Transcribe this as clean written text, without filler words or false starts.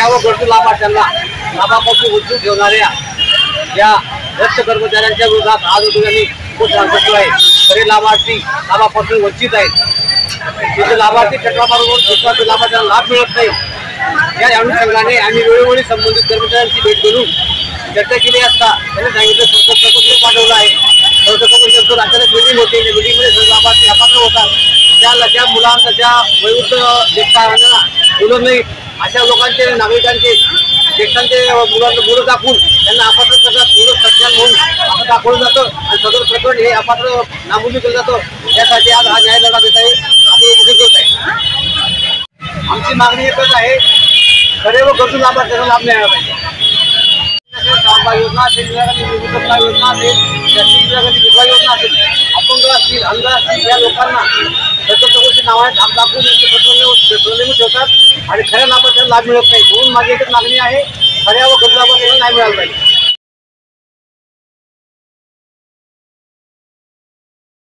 खऱ्या व गरजू लाभार्थ्यांना लाभापासून वंचित ठेवणाऱ्या या भ्रष्ट कर्मचाऱ्यांच्या विरोधात आज रोजी खूप सांगितलं आहे। खरे लाभार्थी लाभापासून वंचित आहेत। तिथे लाभार्थी चक्रामारून लाभार्थ्यांना लाभ मिळत नाही। या अनुषंगाने आम्ही वेळोवेळी संबंधित कर्मचाऱ्यांची भेट घेऊन चर्चा केली असता त्यांनी सांगितलं संसद पाठवलं आहे। संसद अचानक मीटिंग होते, मीटिंगमध्ये सर्व लाभार्थी अपात्र होतात। त्या मुलांना ज्या वयोवृद्ध ज्येष्ठांना मुलं नाही अशा लोकांचे नागरिकांचे ज्येष्ठांचे मुलांना मुलं दाखवून त्यांना अपात्र करतात। मुलं सक्षम म्हणून असं दाखवलं जातं आणि सदर प्रकरण हे अपात्र नामंजूर केलं जातं। यासाठी आज हा न्याय लढा देत आहे, आपण उपस्थित करत आहे। आमची मागणी एकच आहे, खरे व गरजू लाभार्थ्यांना लाभ मिळाला पाहिजे। योजना असेल, योजना असेल, विधवा योजना असेल, अपंग असतील, अंध असतील, या लोकांना प्रत्येक नावाने धाप दाखवून प्रलंबित ठेवतात आणि खऱ्या लाभार्थ्यांना लाभ मिळत नाही। म्हणून माझी एकच मागणी आहे, खऱ्या व गरजू लाभार्थ्यांना न्याय मिळाला पाहिजे।